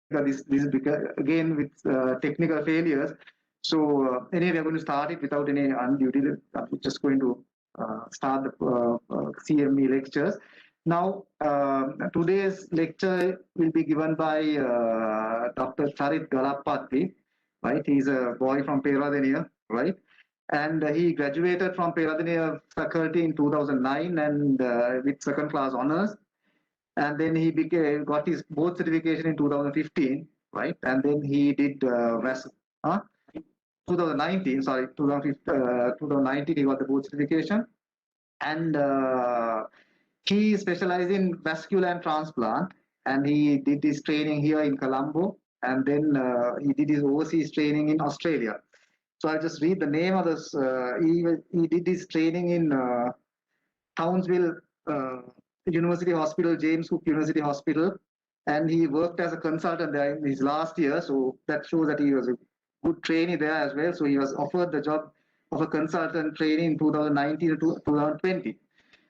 this is again with technical failures. So anyway, we are going to start it without any undue delay. I'm just going to start the CME lectures. Now, today's lecture will be given by Dr. C.J Galappaththy, right? He's a boy from Peradeniya, right? And he graduated from Peradeniya faculty in 2009 and with second class honors. And then he got his board certification in 2015, right? And then he did 2019, sorry, 2019 he got the board certification. And he specialized in vascular and transplant, and he did his training here in Colombo, and then he did his overseas training in Australia. So I'll just read the name of this. He did his training in Townsville University Hospital, James Cook University Hospital, and he worked as a consultant there in his last year. So that shows that he was a good trainee there as well. So he was offered the job of a consultant training in 2019 to 2020.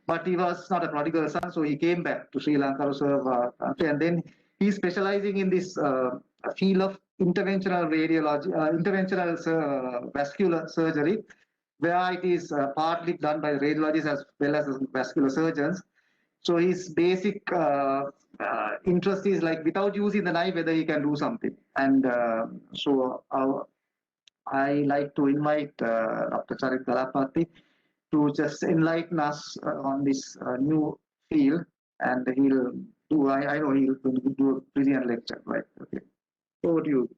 But he was not a prodigal son, so he came back to Sri Lanka to serve country. And then he's specializing in this field of interventional radiology, interventional vascular surgery, where it is partly done by radiologists as well as vascular surgeons. So his basic interest is like without using the knife, whether he can do something. And so I like to invite Dr. C.J Galappaththy to just enlighten us on this new field, and he'll do. I know he'll do a brilliant lecture, right? Okay, over to you.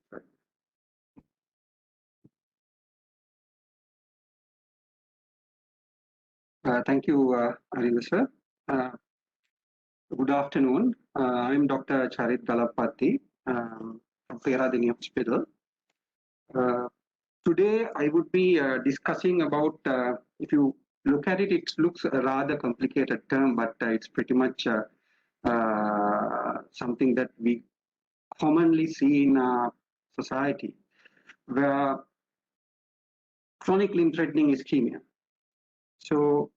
Thank you, Arvind sir. Good afternoon. I'm Dr. C.J Galappaththy from Peradeniya Hospital. Today, I would be discussing about, if you look at it, it looks a rather complicated term, but it's pretty much something that we commonly see in our society, where chronic limb threatening ischemia. So,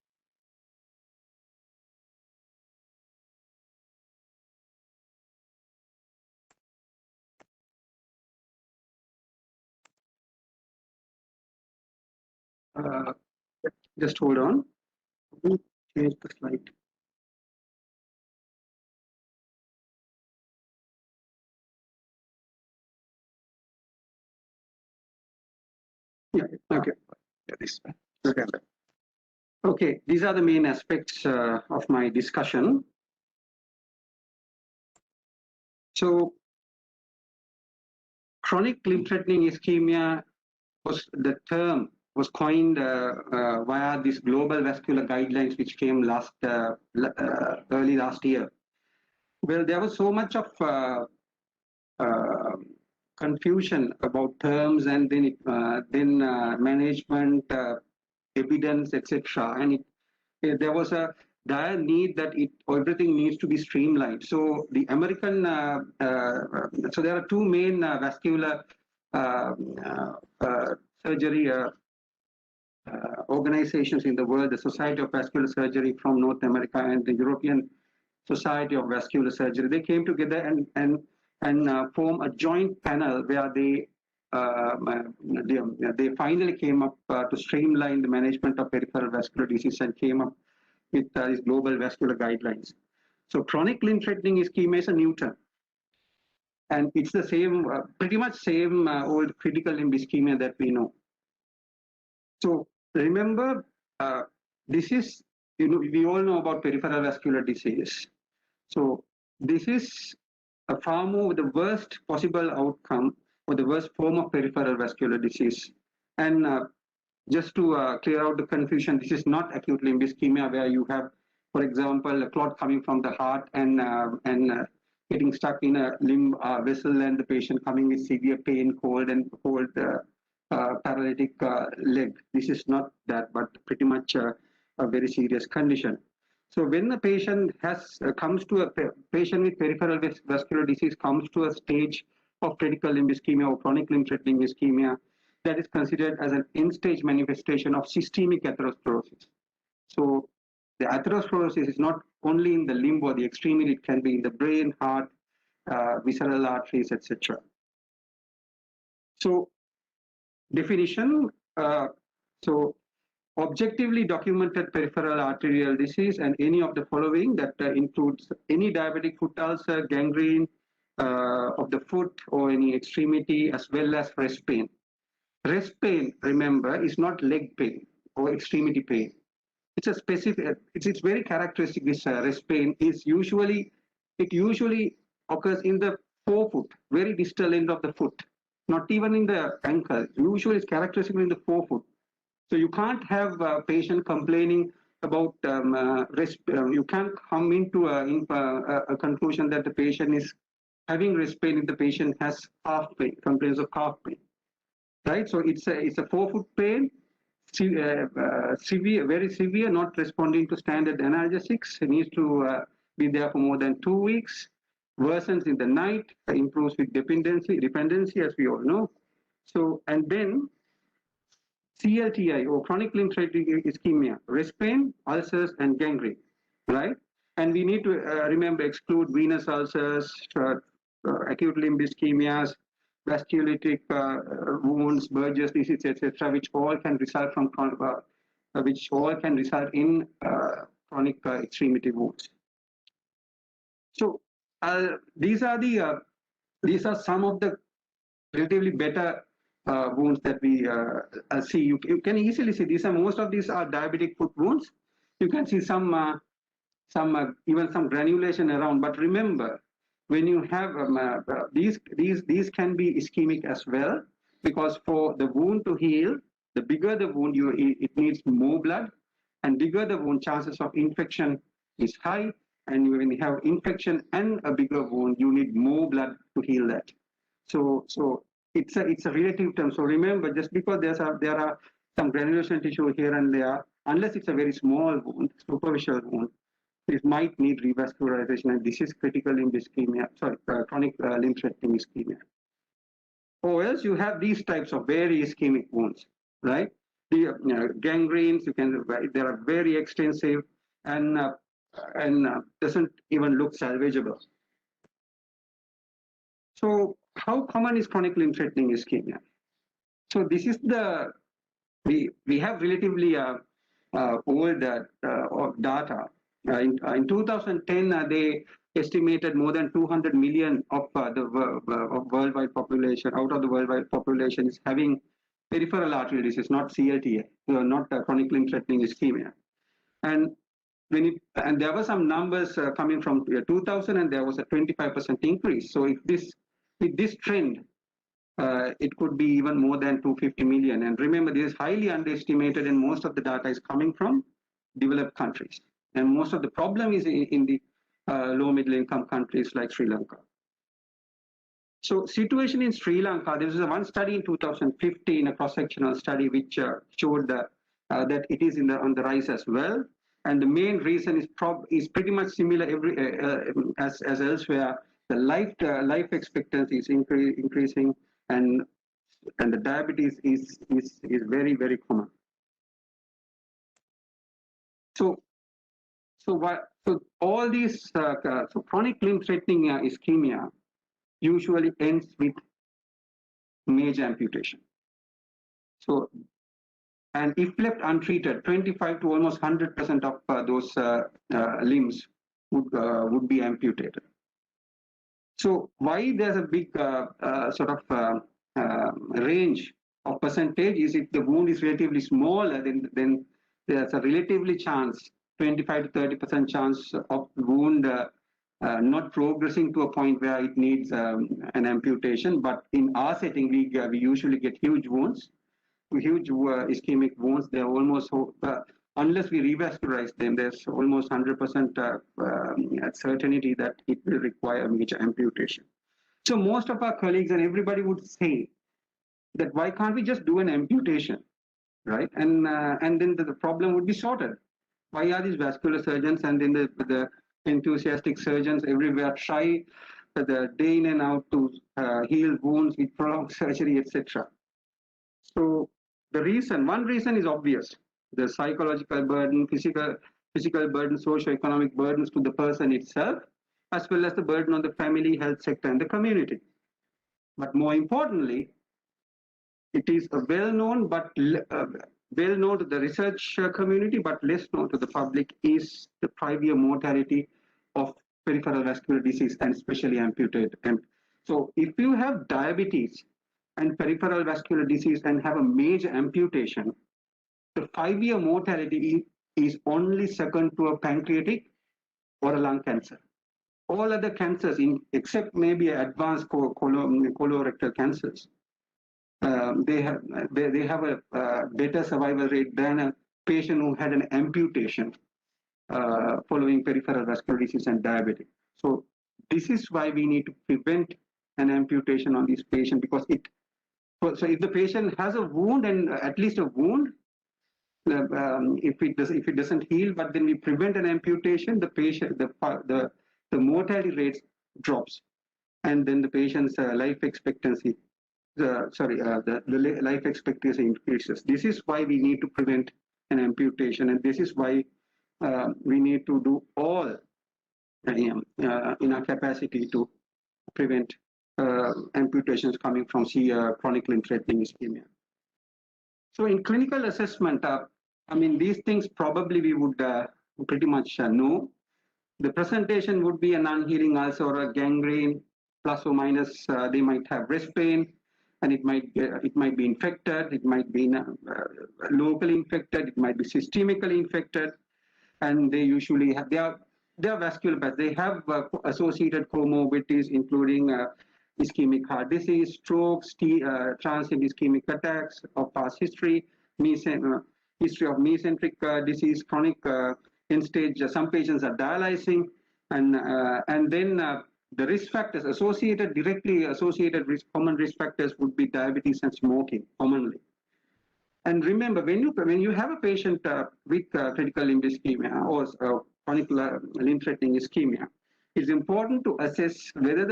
just hold on. Let me change the slide. Yeah, okay. Yeah, this. Okay. Okay, these are the main aspects of my discussion. So, chronic limb threatening ischemia the term was coined via these global vascular guidelines, which came early last year. Well, there was so much of confusion about terms, and then management, evidence, etc. And there was a dire need that everything needs to be streamlined. So the American, so there are two main vascular surgery organizations in the world: the Society of Vascular Surgery from North America and the European Society of Vascular Surgery. They came together and form a joint panel where they finally came up to streamline the management of peripheral vascular disease and came up with these global vascular guidelines. So chronic limb threatening ischemia is a new term, and it's the same, pretty much same old critical limb ischemia that we know. So remember, this is, we all know about peripheral vascular disease. So this is a far more the worst possible outcome or the worst form of peripheral vascular disease. And just to clear out the confusion, this is not acute limb ischemia where you have, for example, a clot coming from the heart and getting stuck in a limb vessel, and the patient coming with severe pain, cold paralytic leg. This is not that, but pretty much a very serious condition. So when a patient comes to a patient with peripheral vascular disease comes to a stage of critical limb ischemia or chronic limb threatening ischemia, that is considered as an end-stage manifestation of systemic atherosclerosis. So the atherosclerosis is not only in the limb or the extremity; it can be in the brain, heart, visceral arteries, etc. So definition, so objectively documented peripheral arterial disease and any of the following that includes any diabetic foot ulcer, gangrene of the foot or any extremity, as well as rest pain. Rest pain, remember, is not leg pain or extremity pain. It's a specific, it's very characteristic. This rest pain is usually occurs in the forefoot, very distal end of the foot, not even in the ankle. Usually it's characteristic in the forefoot. So you can't have a patient complaining about rest. You can't come into a conclusion that the patient is having rest pain if the patient has calf pain, complains of calf pain, right? So it's a forefoot pain, severe, very severe, not responding to standard analgesics. It needs to be there for more than 2 weeks. Worsens in the night, improves with dependency, as we all know. So, and then CLTI or chronic limb threatening ischemia, rest pain, ulcers, and gangrene, right? And we need to remember exclude venous ulcers, acute limb ischemias, vasculitic wounds, Burgess disease, etc., which all can result from in chronic extremity wounds. So these are some of the relatively better wounds that we see. You can easily see these are most of these are diabetic foot wounds. You can see some even some granulation around. But remember, when you have these can be ischemic as well, because for the wound to heal, the bigger the wound, it needs more blood, and bigger the wound, chances of infection is high. And when you have infection and a bigger wound, you need more blood to heal that. So it's a relative term. So remember, just because there are some granulation tissue here and there, unless it's a very small wound, superficial wound, it might need revascularization, and this is critical limb ischemia, chronic limb threatening ischemia. Or else you have these types of very ischemic wounds, right? The gangrenes, they are very extensive and doesn't even look salvageable. So how common is chronic limb threatening ischemia? So this is we have relatively old data. In 2010, they estimated more than 200 million of the worldwide population, out of the worldwide population, is having peripheral artery disease, not CLTI, not chronic limb threatening ischemia. And there were some numbers coming from 2000, and there was a 25% increase. So if with this trend, it could be even more than 250 million. And remember, this is highly underestimated, and most of the data is coming from developed countries. And most of the problem is in the low middle income countries like Sri Lanka. So situation in Sri Lanka, there was one study in 2015, a cross-sectional study, which showed that it is on the rise as well. And the main reason is pretty much similar as elsewhere. The life expectancy is increasing, and the diabetes is very, very common. So all these so chronic limb threatening ischemia usually ends with major amputation. So, and if left untreated, 25 to almost 100% of those limbs would be amputated. So why there's a big range of percentage is if the wound is relatively smaller, then there's a relatively chance, 25 to 30% chance of wound not progressing to a point where it needs an amputation. But in our setting, we usually get huge wounds, huge ischemic wounds. They're almost, unless we revascularize them, there's almost 100% certainty that it will require major amputation. So most of our colleagues and everybody would say that why can't we just do an amputation, right? And then the problem would be sorted. Why are these vascular surgeons and then the enthusiastic surgeons everywhere try the day in and out to heal wounds with prolonged surgery, etc.? So one reason is obvious: the psychological burden, physical burden, socio-economic burdens to the person itself, as well as the burden on the family, health sector, and the community. But more importantly, it is a well-known to the research community, but less known to the public, is the 5-year mortality of peripheral vascular disease, and especially amputated. And so if you have diabetes and peripheral vascular disease and have a major amputation, the 5-year mortality is only second to a pancreatic or a lung cancer. All other cancers, except maybe advanced colorectal cancers, they have a better survival rate than a patient who had an amputation following peripheral vascular disease and diabetes. So this is why we need to prevent an amputation on this patient, because so if the patient has a wound, and at least a wound, if it doesn't heal, but then we prevent an amputation, the mortality rates drops, and then the patient's life expectancy, the life expectancy increases. This is why we need to prevent an amputation, and this is why we need to do all in our capacity to prevent amputations coming from chronic limb threatening ischemia. So in clinical assessment, I mean, these things probably we would pretty much know. The presentation would be a non-healing ulcer or a gangrene, plus or minus. They might have breast pain, and it might be infected. It might be locally infected. It might be systemically infected, and they usually have they are vascular, but they have associated comorbidities, including ischemic heart disease, strokes, transient ischemic attacks of past history, history of mesenteric disease, chronic end-stage. Some patients are dialyzing, and then the risk factors directly associated with common risk factors would be diabetes and smoking commonly. And remember, when you have a patient with critical limb ischemia or chronic limb threatening ischemia, it's important to assess whether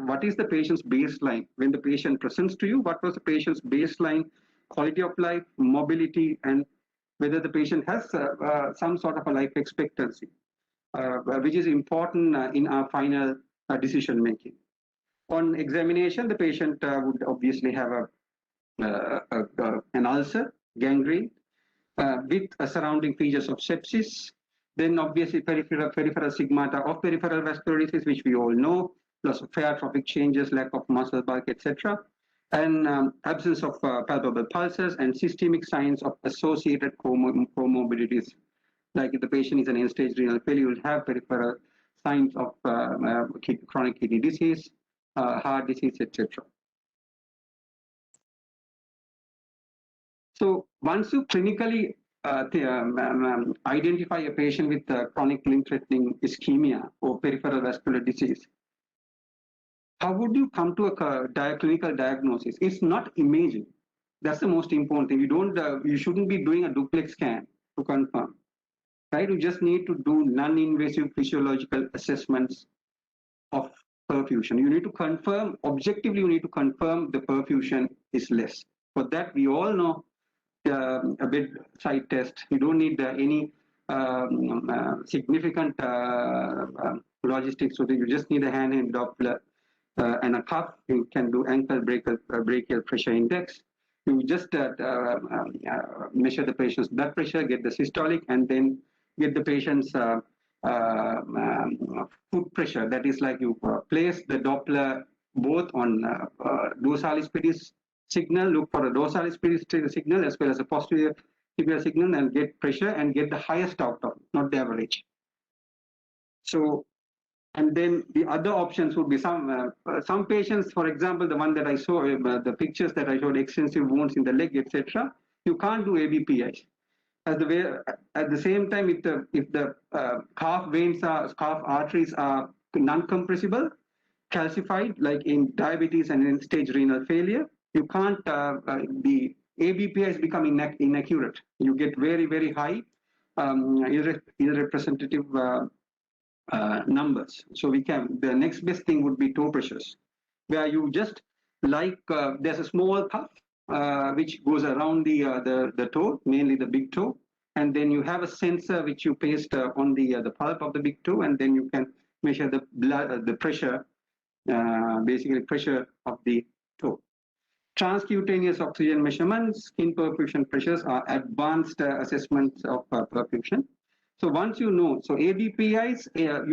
what is the patient's baseline when the patient presents to you, what was the patient's baseline quality of life, mobility, and whether the patient has some sort of a life expectancy, which is important in our final decision making. On examination, the patient would obviously have an ulcer, gangrene, with surrounding features of sepsis. Then obviously peripheral stigmata of peripheral vascular disease, which we all know, loss of pleiotropic changes, lack of muscle bulk, etc. And absence of palpable pulses and systemic signs of associated comorbidities. Like if the patient is an end-stage renal failure, you will have peripheral signs of chronic kidney disease, heart disease, etc. So once you clinically identify a patient with chronic limb-threatening ischemia or peripheral vascular disease, how would you come to a clinical diagnosis? It's not imaging. That's the most important thing. You shouldn't be doing a duplex scan to confirm, right? You just need to do non-invasive physiological assessments of perfusion. You need to confirm, objectively, you need to confirm the perfusion is less. For that, we all know a bedside test. You don't need any significant logistics. So you just need a hand and Doppler and a cuff. You can do ankle brachial pressure index. You just measure the patient's blood pressure, get the systolic, and then get the patient's foot pressure. That is like you place the Doppler both on dorsalis pedis signal, look for a dorsalis pedis signal as well as a posterior tibial signal, and get pressure and get the highest outcome, not the average. So, and then the other options would be some patients, for example, the one that I saw, the pictures that I showed, extensive wounds in the leg, etc. You can't do ABPI. At the same time, if the calf arteries are non-compressible, calcified, like in diabetes and end-stage renal failure, you can't, the ABPIs become inaccurate. You get very, very high irrepresentative numbers. So the next best thing would be toe pressures, where you just there's a small cuff which goes around the toe, mainly the big toe, and then you have a sensor which you paste on the pulp of the big toe, and then you can measure the blood, the pressure, basically pressure of the toe. Transcutaneous oxygen measurements, skin perfusion pressures are advanced assessments of perfusion. So once you know, so ABPIs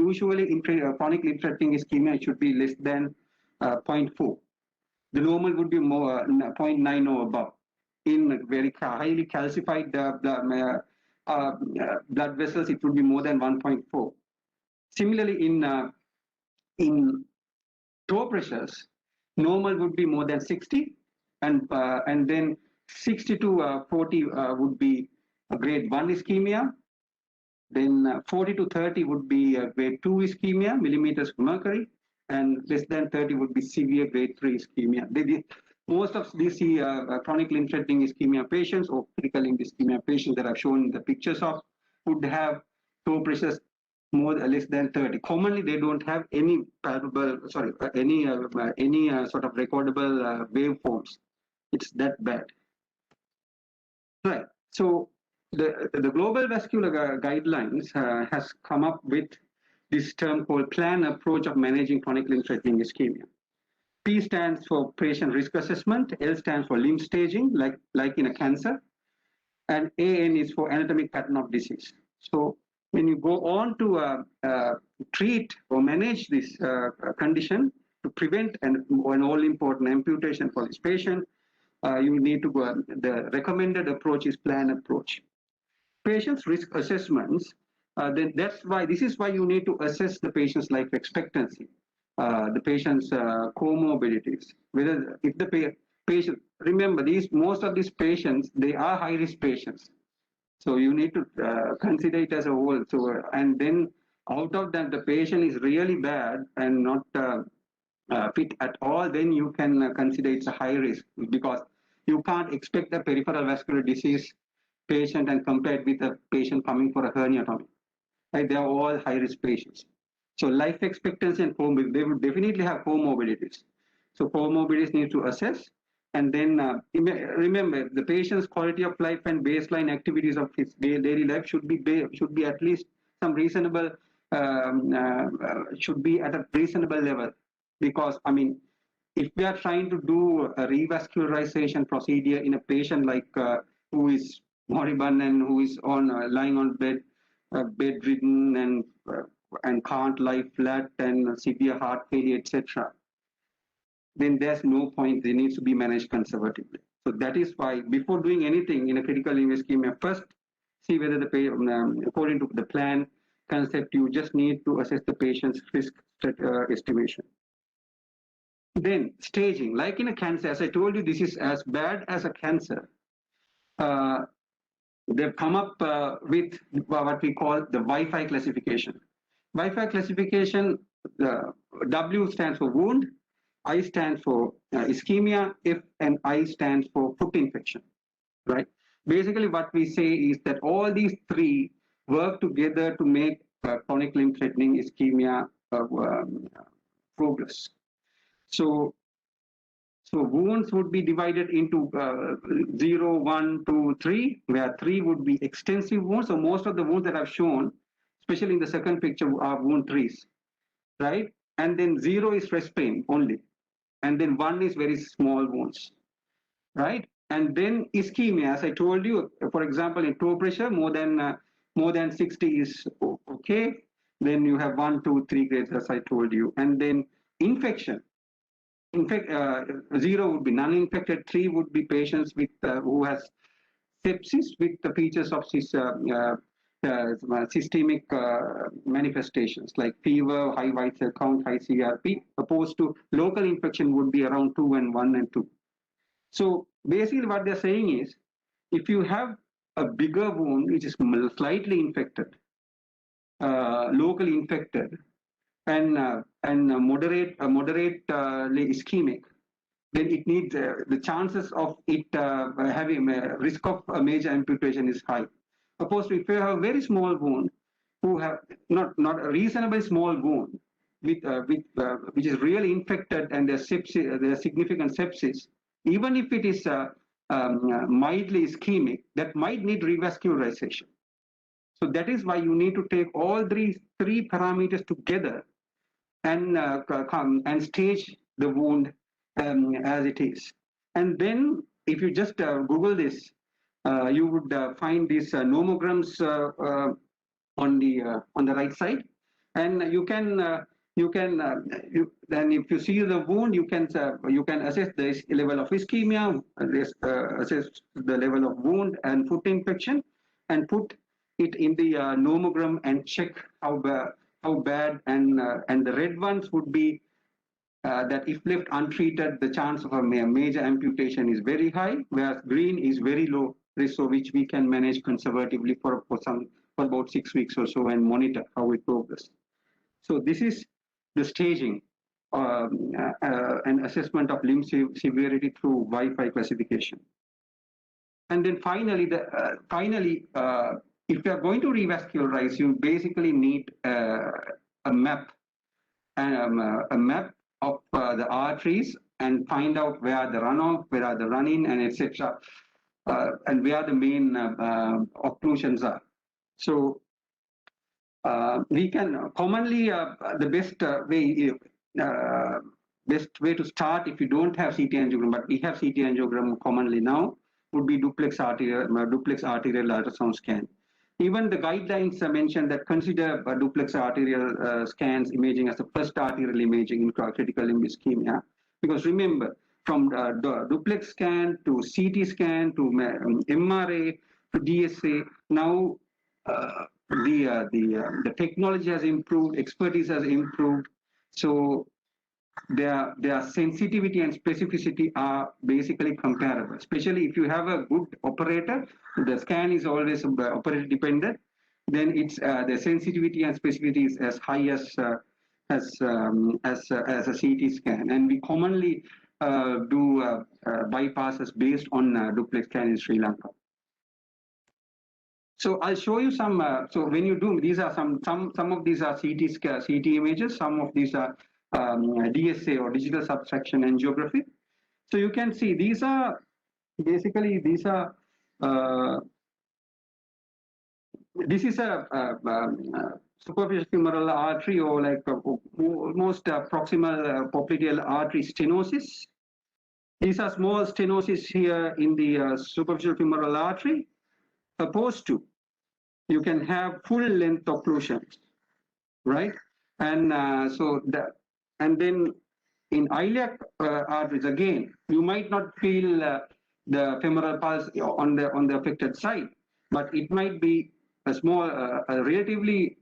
usually in chronic limb threatening ischemia should be less than 0.4. The normal would be more 0.9 or above. In very highly calcified blood vessels, it would be more than 1.4. Similarly, in toe pressures, normal would be more than 60, and then 60 to 40 would be a grade 1 ischemia. Then 40 to 30 would be a grade 2 ischemia, millimeters of mercury, and less than 30 would be severe grade 3 ischemia. Most of these chronic limb threatening ischemia patients or critical limb ischemia patients that I've shown the pictures of would have toe pressures more or less than 30. Commonly, they don't have any palpable, any sort of recordable waveforms. It's that bad. Right. So the global vascular guidelines has come up with this term called plan approach of managing chronic limb threatening ischemia. P stands for patient risk assessment, L stands for limb staging, like in a cancer, and AN is for anatomic pattern of disease. So when you go on to treat or manage this condition to prevent an all-important amputation for this patient, you need to go, the recommended approach is plan approach. Patient's risk assessments, then this is why you need to assess the patient's life expectancy, the patient's comorbidities, whether if the patient, remember most of these patients, they are high risk patients. So you need to consider it as a whole. So, and then out of that, the patient is really bad and not fit at all, then you can consider it's a high risk, because you can't expect a peripheral vascular disease patient and compare it with a patient coming for a herniatomy. Right? They are all high risk patients. So life expectancy and comorbidity, they would definitely have comorbidities. So comorbidities need to assess. And then remember, the patient's quality of life and baseline activities of his daily life should be at least some reasonable, should be at a reasonable level. Because, I mean, if we are trying to do a revascularization procedure in a patient like who is moribund and who is lying on bed, bedridden and can't lie flat and severe heart failure, etc., then there's no point. They need to be managed conservatively. So that is why before doing anything in a critical limb ischemia, first see whether the patient, according to the plan concept, you just need to assess the patient's risk estimation. Then staging, like in a cancer, as I told you, this is as bad as a cancer. They've come up with what we call the WIFI classification. WIFI classification, W stands for wound, I stands for ischemia, F and I stands for foot infection, right? Basically what we say is that all these three work together to make chronic limb threatening ischemia progress. So wounds would be divided into 0, 1, 2, 3, where 3 would be extensive wounds. So most of the wounds that I've shown, especially in the second picture, are wound 3s, right? And then 0 is rest pain only. And then 1 is very small wounds, right? And then ischemia, as I told you, for example, in toe pressure, more than 60 is okay. Then you have 1, 2, 3 grades, as I told you. And then infection. In fact, 0 would be non-infected, 3 would be patients with who has sepsis with the features of systemic manifestations like fever, high white cell count, high CRP, opposed to local infection would be around 2 and 1 and 2. So basically what they're saying is, if you have a bigger wound which is slightly infected, locally infected, and moderately ischemic, then it needs the chances of it having a risk of a major amputation is high. Opposed to if you have a very small wound, who have not a reasonably small wound which is really infected and there's sepsis, there's significant sepsis, even if it is mildly ischemic, that might need revascularization. So that is why you need to take all these three parameters together come and stage the wound as it is. And then if you just Google this, you would find these nomograms on the right side, and then if you see the wound, you can assess the level of ischemia, assess the level of wound and foot infection, and put it in the nomogram and check how bad, and the red ones would be that if left untreated, the chance of a major amputation is very high, whereas green is very low risk, so which we can manage conservatively for about 6 weeks or so and monitor how it progresses. So this is the staging and assessment of limb severity through WIFI classification. And then finally, if you are going to revascularize, you basically need a map of the arteries and find out where the runoff, where are the run-in, and etc., and where the main occlusions are. So we can commonly the best way to start if you don't have CT angiogram, but we have CT angiogram commonly now, would be duplex arterial ultrasound scan. Even the guidelines mention that consider duplex arterial scans imaging as the first arterial imaging in critical limb ischemia, because remember, from duplex scan to CT scan to MRA to DSA, now the technology has improved, expertise has improved, so their sensitivity and specificity are basically comparable. Especially if you have a good operator, the scan is always operator dependent, then it's the sensitivity and specificity is as high as a CT scan, and we commonly do bypasses based on duplex scan in Sri Lanka. So I'll show you some. So when you do, these are some of these are CT images. Some of these are DSA or digital subtraction angiography. So you can see these are basically this is a superficial femoral artery, or like almost proximal popliteal artery stenosis. These are small stenosis here in the superficial femoral artery, opposed to you can have full length occlusions, right? And so that, and then in iliac arteries, again, you might not feel the femoral pulse on the affected side, but it might be a small, a relatively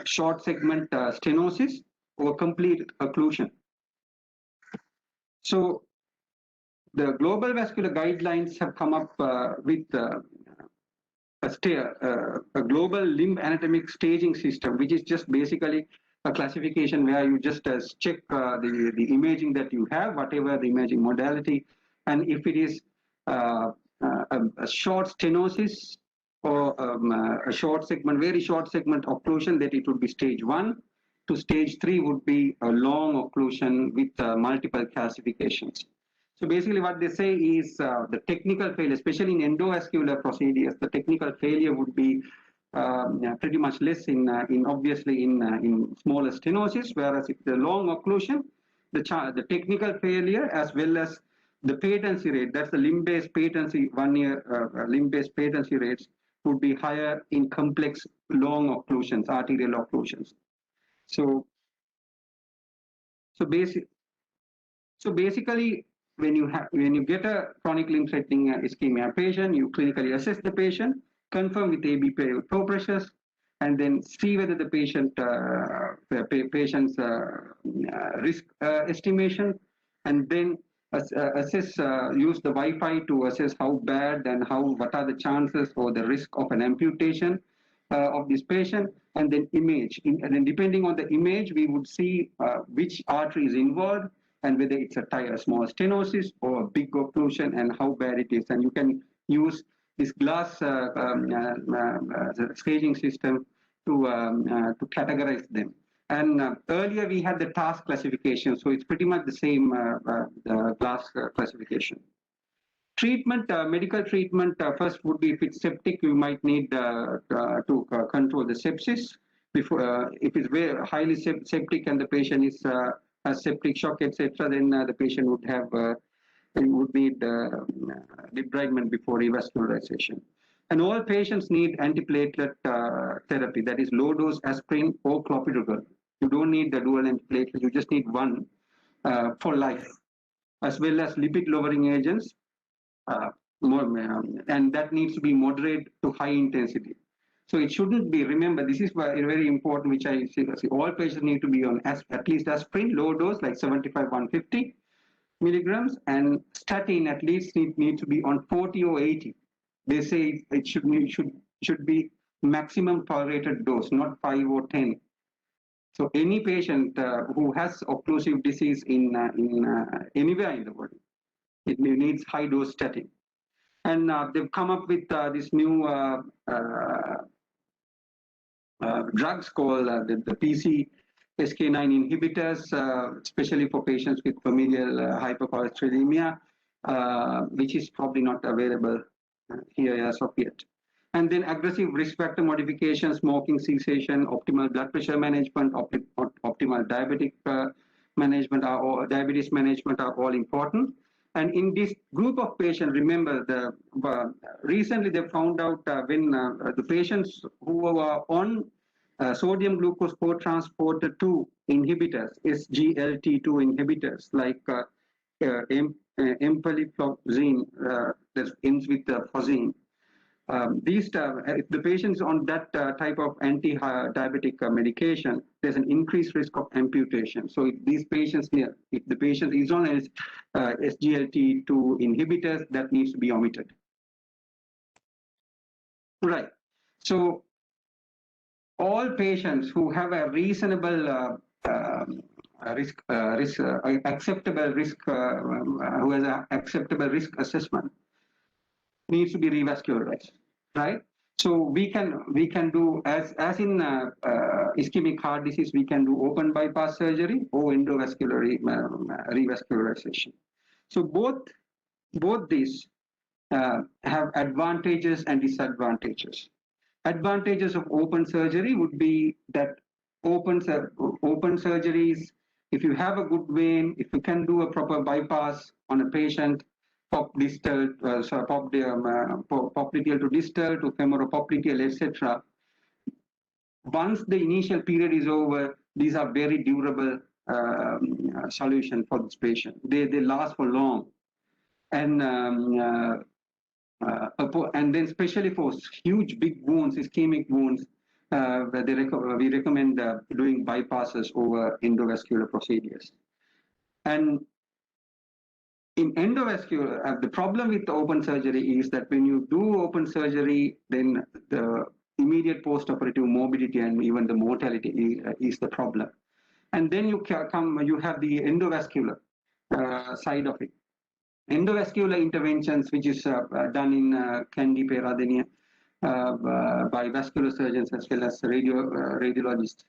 short segment stenosis or complete occlusion. So the global vascular guidelines have come up with a global limb anatomic staging system, which is just basically a classification where you just check the imaging that you have, whatever the imaging modality, and if it is a short stenosis or a short segment, very short segment occlusion, that it would be stage 1. To stage 3 would be a long occlusion with multiple calcifications. So basically what they say is the technical failure, especially in endovascular procedures, the technical failure would be pretty much less in obviously in smaller stenosis, whereas if the long occlusion, the technical failure as well as the patency rate, that's the limb-based patency, 1 year limb-based patency rates would be higher in complex long occlusions, arterial occlusions. So basically, when you get a chronic limb threatening ischemia patient, you clinically assess the patient, confirm with AB flow pressures, and then see whether the patient's risk estimation, and then assess, use the WIFI to assess how bad and what are the chances or the risk of an amputation of this patient, and then image. And then depending on the image, we would see which artery is involved, and whether it's a small stenosis or a big occlusion and how bad it is. And you can use this glass staging system to categorize them. And earlier we had the task classification, so it's pretty much the same glass classification. Treatment, medical treatment, first would be if it's septic, you might need to control the sepsis. before, if it's very highly septic and the patient is has septic shock, etc., then the patient would have would need debridement before revascularization. And all patients need antiplatelet therapy, that is low dose aspirin or clopidogrel. You don't need the dual antiplatelet, you just need one for life, as well as lipid lowering agents, and that needs to be moderate to high intensity. So it shouldn't be, remember, this is very important, which I see, all patients need to be on at least aspirin, low dose, like 75, 150 milligrams, and statin at least need to be on 40 or 80. They say it should be maximum tolerated dose, not 5 or 10. So any patient who has occlusive disease in anywhere in the world, it needs high dose statin. And they've come up with this new drugs called the PCSK9 inhibitors, especially for patients with familial hypercholesterolemia, which is probably not available here as of yet. And then aggressive risk factor modification, smoking cessation, optimal blood pressure management, optimal diabetic management, diabetes management are all important. And in this group of patients, remember, recently they found out when the patients who are on sodium glucose co-transporter 2 inhibitors, SGLT2 inhibitors, like empagliflozin, that ends with fozine. If the patient's on that type of anti-diabetic medication, there's an increased risk of amputation. So if these patients, if the patient is on SGLT2 inhibitors, that needs to be omitted. Right. So all patients who have a reasonable acceptable risk, who has an acceptable risk assessment, needs to be revascularized, right? So we can do, as in ischemic heart disease, we can do open bypass surgery or endovascular revascularization. So both these have advantages and disadvantages. Advantages of open surgery would be that open surgeries, if you have a good vein, if you can do a proper bypass on a patient, popliteal to distal to femoral-popliteal, etc. Once the initial period is over, these are very durable solution for this patient. They last for long, and then especially for huge big wounds, ischemic wounds, we recommend doing bypasses over endovascular procedures. And in endovascular, the problem with the open surgery is that when you do open surgery, then the immediate post-operative morbidity and even the mortality is the problem. And then you have the endovascular side of it. Endovascular interventions, which is done in Kandy, Peradeniya, by vascular surgeons as well as radiologists.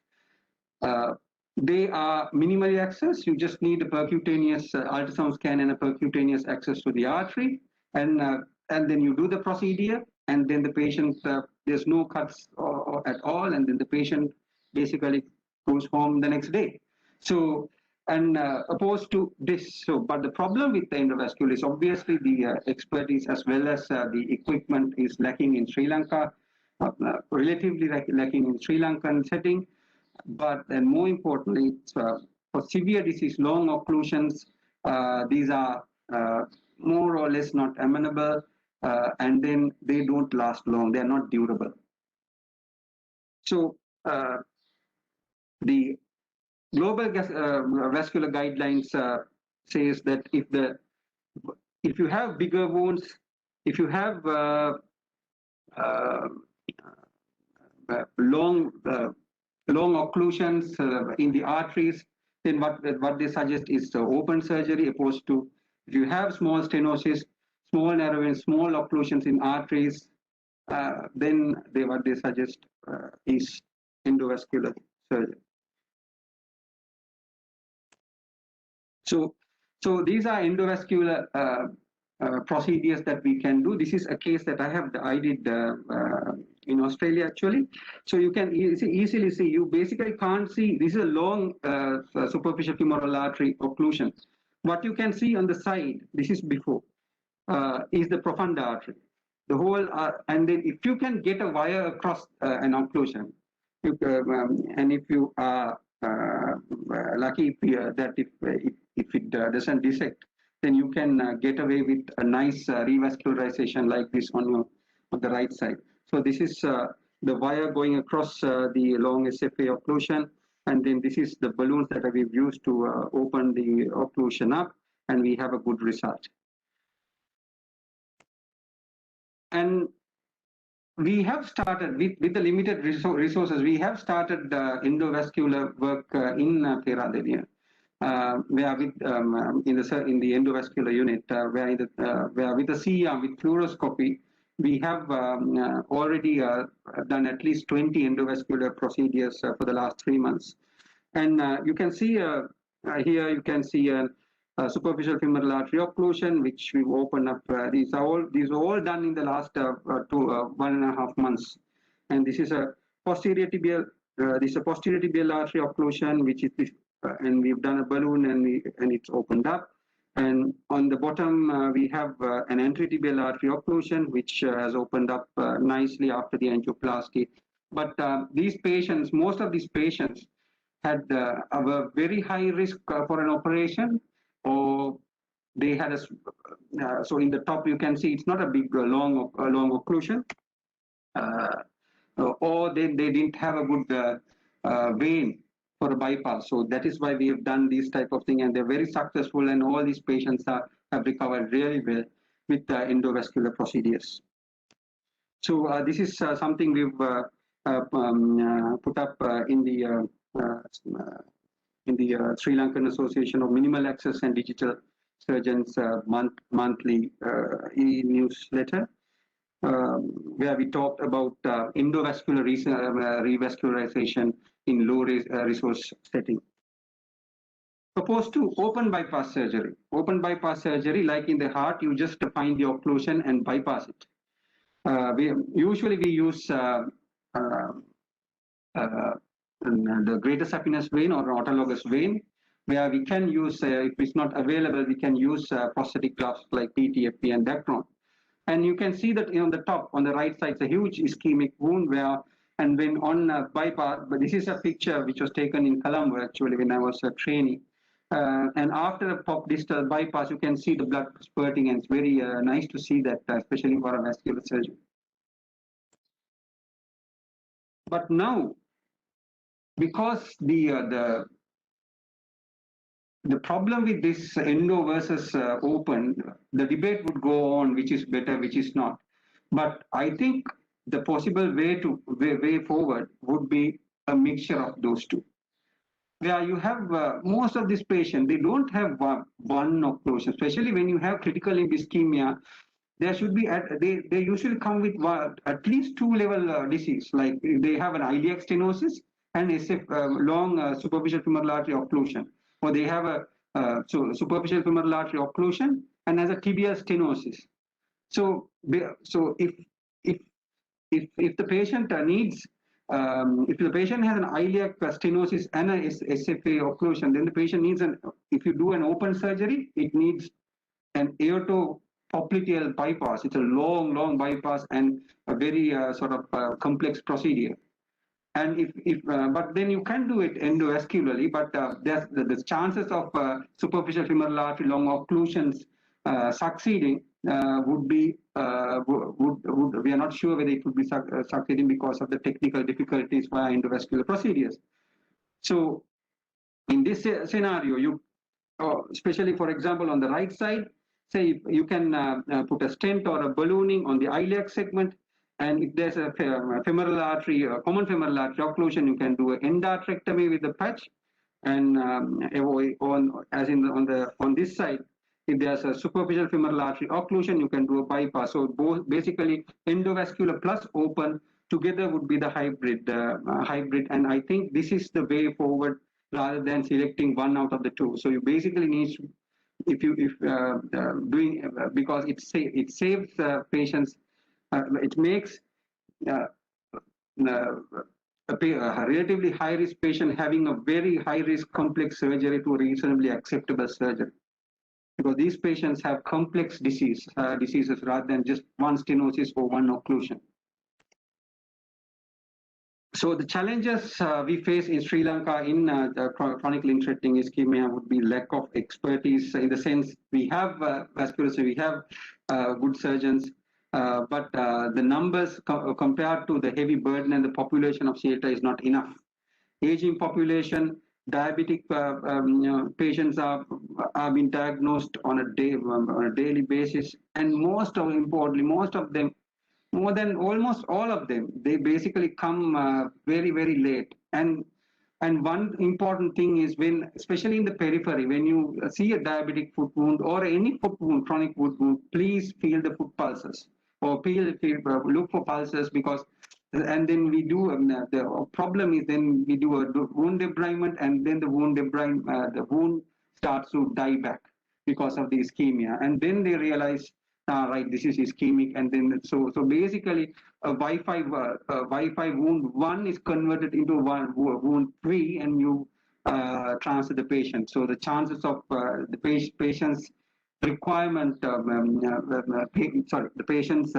They are minimally access. You just need a percutaneous ultrasound scan and a percutaneous access to the artery, and then you do the procedure, and then the patient, there's no cuts at all, and then the patient basically goes home the next day. So, and opposed to this, but the problem with the endovascular is obviously the expertise as well as the equipment is lacking in Sri Lanka, relatively lacking in Sri Lankan setting. But then more importantly, for severe disease, long occlusions, these are more or less not amenable, and then they don't last long, they are not durable. So the global vascular guidelines says that if you have bigger wounds, if you have long occlusions in the arteries, then what they suggest is the open surgery, opposed to if you have small stenosis, small narrow veins, small occlusions in arteries, then what they suggest is endovascular surgery. So these are endovascular procedures that we can do. This is a case that I did in Australia actually. So you can easily see, you basically can't see, this is a long superficial femoral artery occlusion. What you can see on the side, this is before, is the profunda artery. The whole, and then if you can get a wire across an occlusion, and if you are lucky that if it doesn't dissect, then you can get away with a nice revascularization like this on the right side. So this is the wire going across the long SFA occlusion, and then this is the balloons that we've used to open the occlusion up, and we have a good result. And we have started with the limited resources. We have started endovascular work in Peradeniya, where with in the endovascular unit, where with the C arm with fluoroscopy, we have already done at least 20 endovascular procedures for the last 3 months. And you can see here, you can see superficial femoral artery occlusion, which we've opened up. These are all done in the last 1.5 months. And this is a posterior tibial, posterior tibial artery occlusion, which is this, and we've done a balloon and it's opened up. And on the bottom, we have an anteriotibial artery occlusion, which has opened up nicely after the angioplasty. But these patients, most of these patients, had a very high risk for an operation, or they had a, so in the top you can see it's not a big long occlusion, or they didn't have a good vein for a bypass. So that is why we have done this type of thing, and they're very successful, and all these patients have recovered really well with endovascular procedures. So this is something we've put up in the Sri Lankan Association of Minimal Access and Digital Surgeons monthly e-newsletter, where we talked about endovascular revascularization in low resource setting. Opposed to open bypass surgery. Open bypass surgery, like in the heart, you just find the occlusion and bypass it. We usually use the greater saphenous vein or autologous vein, where we can use, if it's not available, we can use prosthetic grafts like PTFE and Chron. And you can see that on the top, on the right side, it's a huge ischemic wound where, and when on bypass, but this is a picture which was taken in Colombo actually when I was training. And after a pop distal bypass, you can see the blood spurting, and it's very nice to see that, especially for a vascular surgeon. But now, because the problem with this endo versus open, the debate would go on, which is better, which is not. But I think the possible way forward would be a mixture of those two. Where you have most of these patients, they don't have one occlusion, especially when you have critical limb ischemia. There should be, they usually come with at least 2-level disease, like they have an iliac stenosis and long superficial femoral artery occlusion, or they have a superficial femoral artery occlusion and has a tibial stenosis. So if the patient needs, if the patient has an iliac stenosis and a SFA occlusion, then the patient needs if you do an open surgery, it needs an aortopopliteal bypass. It's a long bypass and a very sort of complex procedure. And but then you can do it endovascularly, but the chances of superficial femoral artery long occlusions succeeding would be, we are not sure whether it would be succeeding because of the technical difficulties via endovascular procedures. So in this scenario, especially for example on the right side, say you can put a stent or a ballooning on the iliac segment, and if there's a femoral artery, a common femoral artery occlusion, you can do an endarterectomy with the patch, and on this side, if there's a superficial femoral artery occlusion, you can do a bypass. So both basically endovascular plus open together would be the hybrid. And I think this is the way forward rather than selecting one out of the two. So you basically need, because it saves patients, it makes a relatively high risk patient having a very high risk complex surgery to a reasonably acceptable surgery. Because these patients have complex diseases rather than just one stenosis or one occlusion. So the challenges we face in Sri Lanka in the chronic limb threatening ischemia would be lack of expertise, in the sense we have vasculars, we have good surgeons, but the numbers compared to the heavy burden and the population of CLTI is not enough. Aging population, diabetic patients are being diagnosed on a daily basis, and importantly, most of them, more than almost all of them, they basically come very, very late. And one important thing is, when, especially in the periphery, when you see a diabetic foot wound or any foot wound, chronic foot wound, please feel the foot pulses, or look for pulses, because, and then we do, the problem is then we do a wound debridement, and then the wound starts to die back because of the ischemia, and then they realize, right, this is ischemic, and then so basically a Wi-Fi wound 1 is converted into wound 3, and you transfer the patient. So the chances of the patient's requirement, the patient's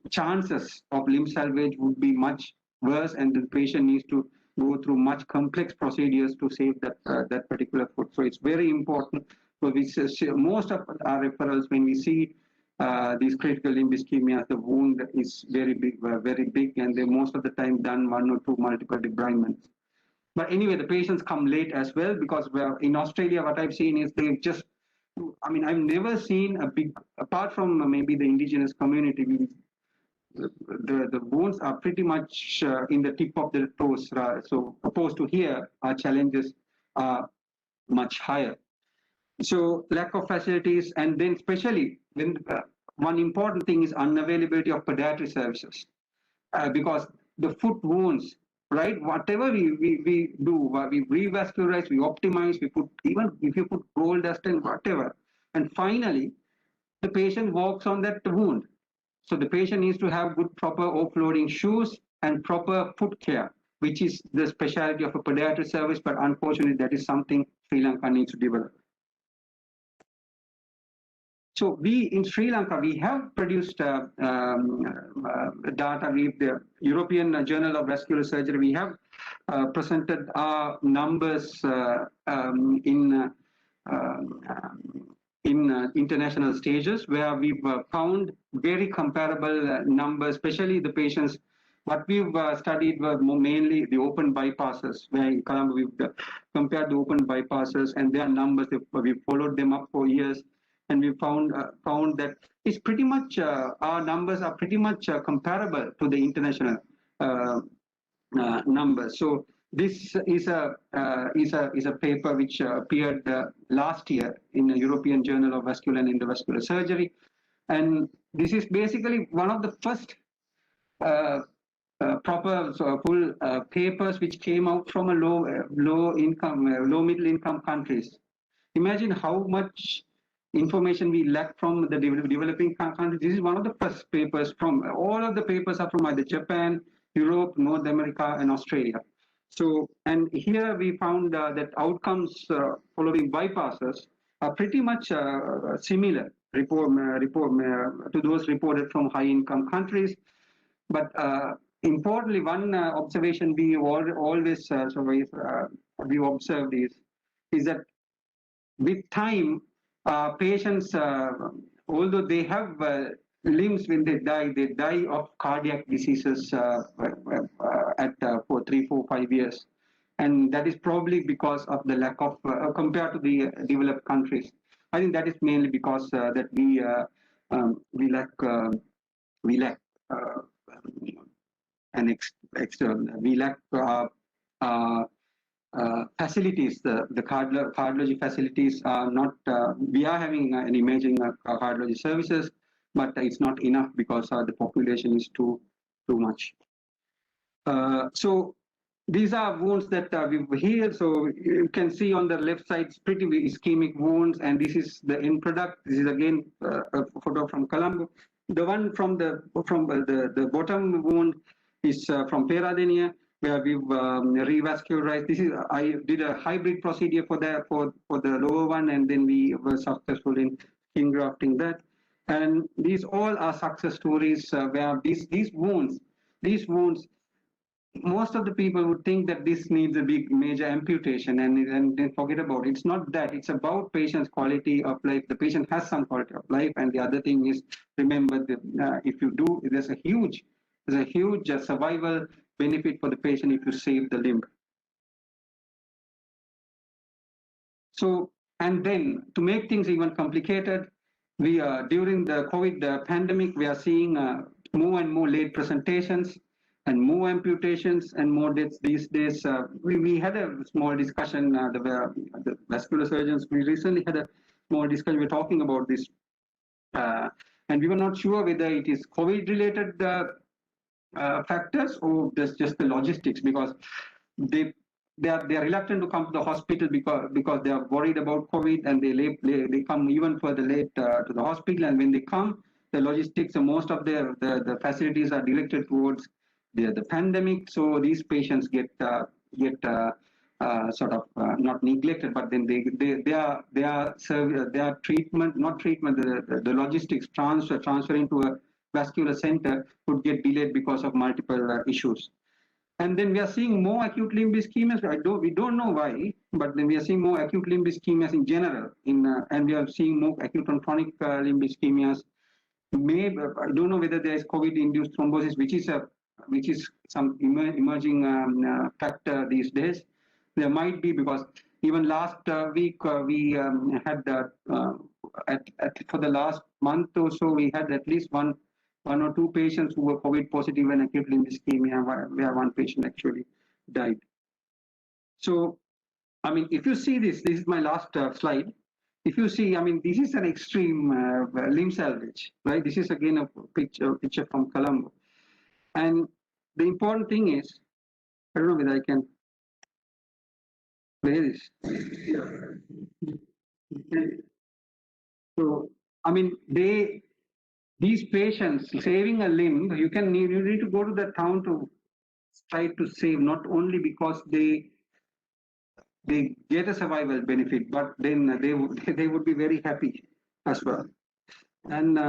chances of limb salvage would be much worse, and the patient needs to go through much complex procedures to save that particular foot. So it's very important. So most of our referrals, when we see these critical limb ischemia, the wound is very big, and they're most of the time done 1 or 2 multiple debridements. But anyway, the patients come late as well, because in Australia, what I've seen is they've just, I mean, I've never seen a big, apart from maybe the indigenous community, the wounds are pretty much in the tip of the toes. So opposed to here, our challenges are much higher. So lack of facilities, and then especially when one important thing is unavailability of podiatry services, because the foot wounds, right? Whatever we do, we revascularize, we optimize, we put, even if you put gold dust and whatever, and finally the patient walks on that wound. So the patient needs to have good proper offloading shoes and proper foot care, which is the specialty of a podiatry service, but unfortunately that is something Sri Lanka needs to develop. So we in Sri Lanka, we have produced data with the European Journal of Vascular Surgery. We have presented our numbers in international stages, where we've found very comparable numbers, especially the patients. What we've studied were mainly the open bypasses, where in Colombo we've compared the open bypasses and their numbers. We followed them up for years, and we found that it's pretty much our numbers are pretty much comparable to the international numbers. So this is a paper which appeared last year in the European Journal of Vascular and Endovascular Surgery, and this is basically one of the first proper full papers which came out from a low middle income countries. Imagine how much information we lack from the developing countries. This is one of the first papers. From all of the papers are from either Japan, Europe, North America, and Australia. So, and here we found that outcomes following bypasses are pretty much similar to those reported from high-income countries. But importantly, one observation we always we observed is that with time, patients, although they have limbs, when they die of cardiac diseases for 3, 4, 5 years, and that is probably because of the lack of compared to the developed countries. I think that is mainly because that we lack facilities. The cardiology facilities are not. We are having an imaging cardiology services, but it's not enough because the population is too much. So these are wounds that we've healed. So you can see on the left side, it's pretty ischemic wounds, and this is the end product. This is again a photo from Colombo. The one from the bottom wound is from Peradeniya, where we've revascularized. I did a hybrid procedure for the lower one, and then we were successful in skin grafting that. And these all are success stories where these wounds, most of the people would think that this needs a big major amputation and then forget about it. It's not that. It's about patient's quality of life. The patient has some quality of life, and the other thing is, remember that if you do, there's a huge survival benefit for the patient if you save the limb. So, and then to make things even complicated, we are during the COVID pandemic, we are seeing more and more late presentations and more amputations and more deaths these days. We had a small discussion, the vascular surgeons, we recently had a small discussion, we were talking about this, and we were not sure whether it is COVID related factors or just the logistics, because they are reluctant to come to the hospital because they are worried about COVID, and they come even further late to the hospital, and when they come, the logistics, most of the facilities are directed towards the pandemic, so these patients get sort of not neglected, but then their treatment, the logistics transferring to a vascular center would get delayed because of multiple issues. And then we are seeing more acute limb ischemias. We don't know why, but then we are seeing more acute limb ischemias in general. And we are seeing more acute and chronic limb ischemias. Maybe I don't know whether there is COVID-induced thrombosis, which is some emerging factor these days. There might be, because even last week we had for the last month or so, we had at least one or two patients who were COVID positive and acute limb ischemia, where one patient actually died. So, I mean, if you see this is my last slide. If you see, I mean, this is an extreme limb salvage, right? This is again a picture from Colombo. And the important thing is, I don't know whether I can play this. So, I mean, these patients saving a limb, you need to go to the town to try to save, not only because they get a survival benefit, but then they would be very happy as well. And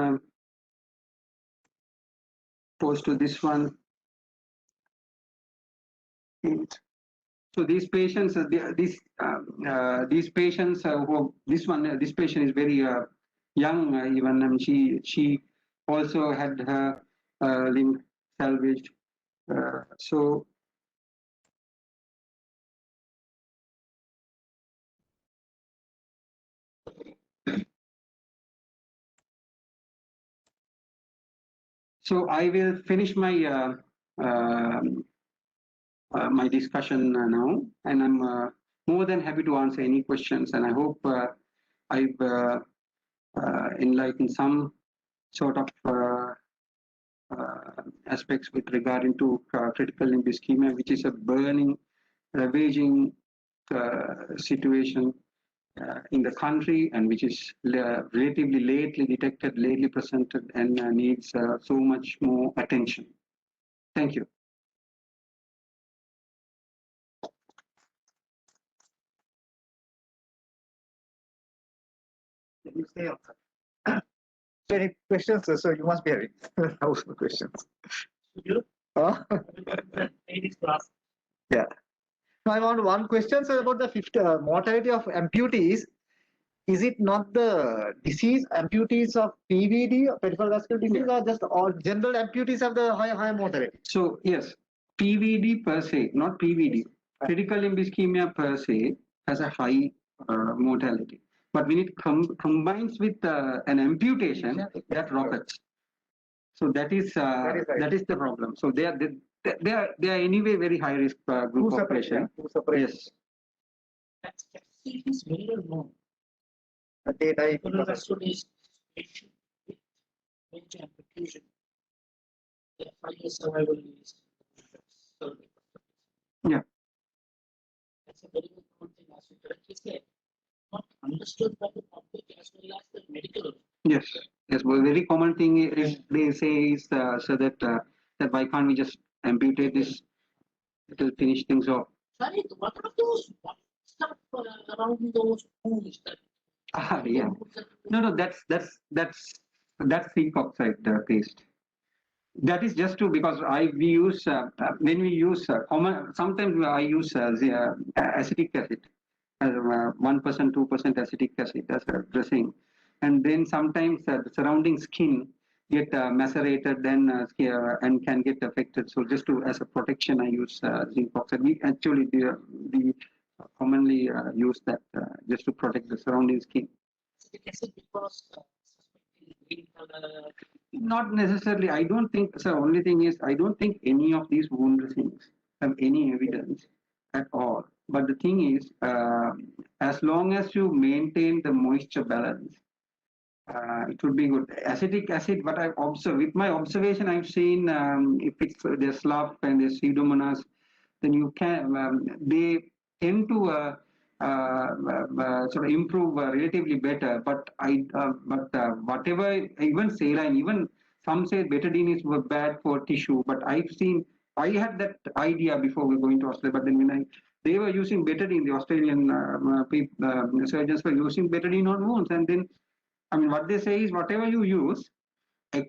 opposed to this one. So these patients, these patients who this patient is very young. Even she also had her limb salvaged. So I will finish my my discussion now, and I'm more than happy to answer any questions, and I hope I've enlightened some sort of aspects with regard into critical limb ischemia, which is a burning, ravaging situation in the country, and which is relatively lately detected, lately presented, and needs so much more attention. Thank you. You stay on. So any questions? So you must be having thousands of questions. You? Yeah. Now I want one question, sir, about the mortality of amputees. Is it not the disease amputees of PVD, peripheral vascular disease, or just all general amputees have the high mortality? So yes, PVD per se, not PVD. Critical limb ischemia per se has a high mortality. But when it combines with an amputation, that rockets. So that is the problem. So they are anyway very high risk group of patients. Yes. That's is very well known. They die. Major amputation. The highest survival is. Yeah. That's a very good thing, as you correctly said. Not understood by the public as well as the medical. Yes. Yes. Well, very common thing is they say is so that why can't we just amputate this, it will finish things off. Sorry, what are those? What stuff around those wounds? Yeah. No, that's zinc oxide paste. That is just to because we use when we use common. Sometimes I use the acetic acid as 1%, 2% acetic acid as a dressing, and then sometimes the surrounding skin get macerated then and can get affected. So just to as a protection, I use zinc oxide. We actually we commonly use that just to protect the surrounding skin. Acetic acid because suspecting green color. Not necessarily. I don't think. So only thing is, I don't think any of these wound dressings have any evidence at all. But the thing is, as long as you maintain the moisture balance, it would be good. Acetic acid, what I've observed, with my observation, I've seen if it's there's slough and there's pseudomonas, then you can they tend to sort of improve relatively better. But whatever, even saline, even some say betadine is bad for tissue. But I had that idea before we going to Australia. But then when they were using betadine, the Australian surgeons were using betadine on wounds, and then I mean what they say is whatever you use. As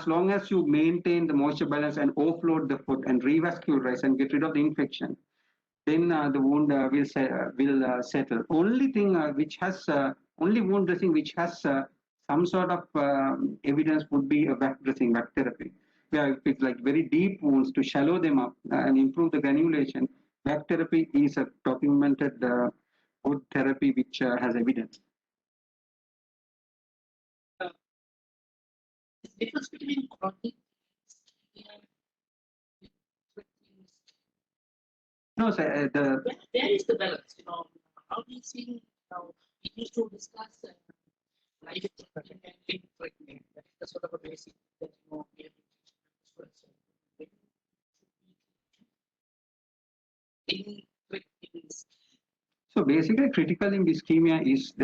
long as you maintain the moisture balance and offload the foot and revascularize and get rid of the infection, then the wound will settle. Only thing which has only wound dressing which has some sort of evidence would be a vac dressing, vac therapy. Where if it's like very deep wounds to shallow them up and improve the granulation, vac therapy is a documented good therapy which has evidence. The difference between chronic and no, sir, where is the balance? You know, how do you see? We used to discuss life threatening and limb threatening. That is the sort of a basic that we have to teach. So basically, critical limb ischemia is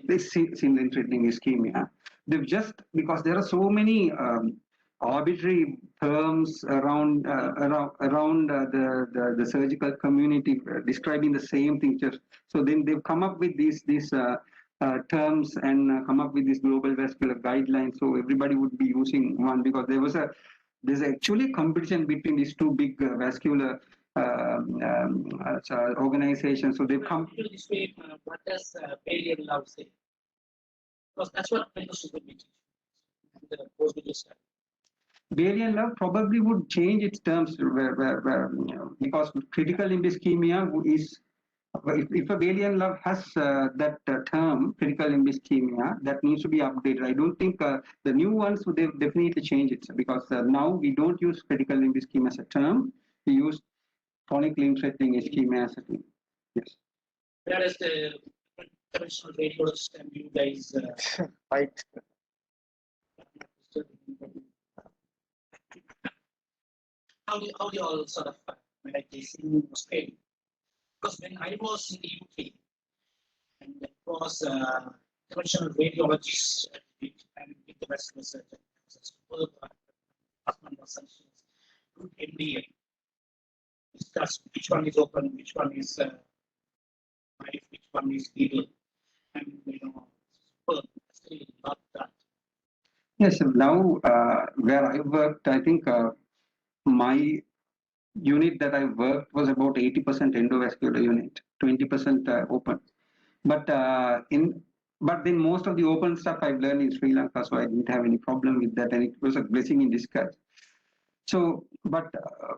this limb threatening ischemia. They've just because there are so many arbitrary terms around the surgical community describing the same thing. So then they've come up with these terms and come up with these global vascular guidelines. So everybody would be using one because there's actually competition between these two big vascular organizations. So they've come. This way, what does Bailey and Love say? Because that's what Mendoza would be teaching. Bailey and Love probably would change its terms because critical limb ischemia is if a Bailey and Love has that term critical limb ischemia, that needs to be updated. I don't think the new ones would definitely change it because now we don't use critical limb ischemia as a term. We use chronic limb threatening ischemia as a term. Yes. Whereas the conventional radiologist and you guys Right. How do you all sort of like this in Australia? Because when I was in the UK, and it was conventional radiologists and with the vascular surgeon, husband was such good MBA. Discuss which one is open, which one is which one is legal, and still not that. Yes, now where I worked, I think my unit that I worked was about 80% endovascular unit, 20% open. But then most of the open stuff I've learned in Sri Lanka, so I didn't have any problem with that, and it was a blessing in disguise. So, but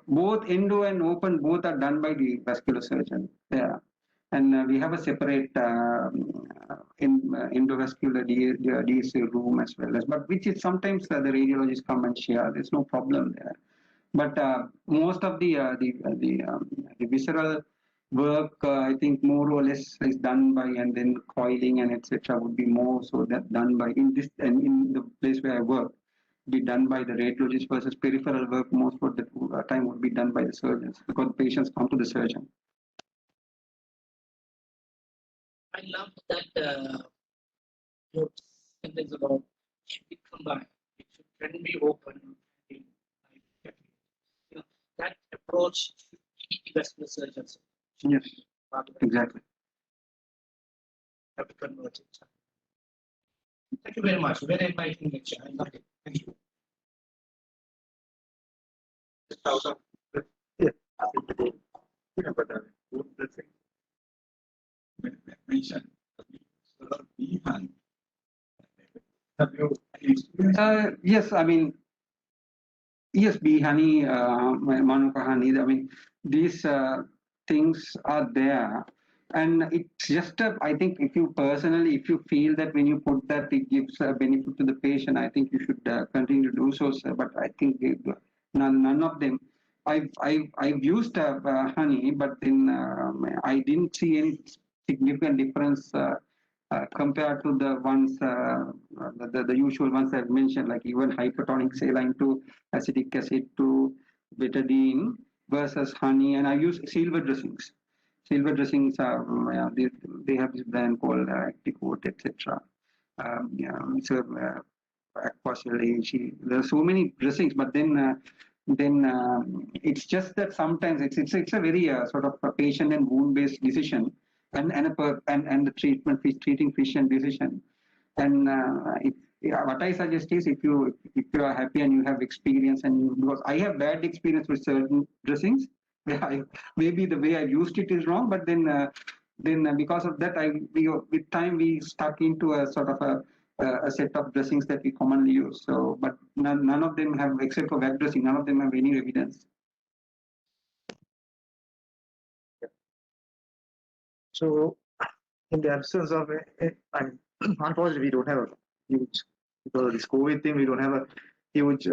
both endo and open both are done by the vascular surgeon. Yeah. And we have a separate endovascular DSA room as well as, but which is sometimes the radiologists come and share. There's no problem there. But most of the visceral work, I think more or less is done by, and then coiling and etc. would be more so that done by in this and in the place where I work, be done by the radiologist versus peripheral work. Most of the time would be done by the surgeons because patients come to the surgeon. I love that your sentence about should be combined. It can be open. that approach should be vascular surgeons. Yes, exactly. Have to convert it. Thank you very much. Very enlightening lecture. I love it. Thank you. Yeah. Mention behind. Have you experienced? Yes, I mean, yes, bee honey, manuka honey. I mean, these things are there, and it's just I think if you personally, if you feel that when you put that it gives a benefit to the patient, I think you should continue to do so, sir. But I think none of them. I've used honey, but then I didn't see any significant difference. Compared to the ones, the usual ones I've mentioned, like even hypertonic saline to acetic acid to betadine versus honey, and I use silver dressings. Silver dressings are they have this brand called Acticoat, etc. So there are so many dressings, but then it's just that sometimes it's a very sort of a patient and wound based decision, and the treating physician decision. And what I suggest is if you are happy and you have experience, and because I have bad experience with certain dressings, maybe the way I used it is wrong, but then because of that, with time we stuck into a sort of a set of dressings that we commonly use. So, but none of them have, except for wet dressing, none of them have any evidence. So, in the absence of, unfortunately, we don't have a huge, because of this COVID thing, we don't have a huge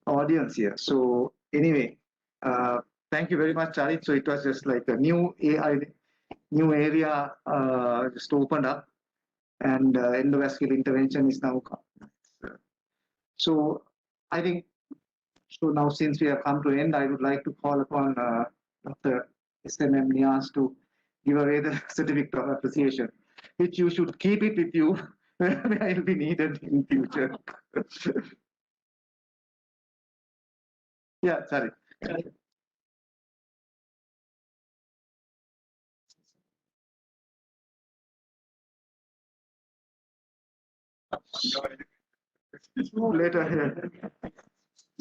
audience here. So, anyway, thank you very much, Charit. So, it was just like a new area just opened up, and endovascular intervention is now. So, I think. So now, since we have come to an end, I would like to call upon Dr. S.M.M. Nias to give away the certificate of appreciation, which you should keep it with you where it will be needed in future. Yeah, sorry. Later.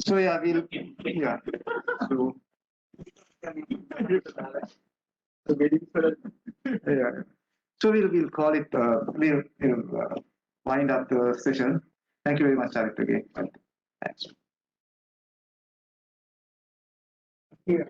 So yeah, we'll So yeah. So we'll call it. We'll wind up the session. Thank you very much, Charit, again. Thanks. Yeah.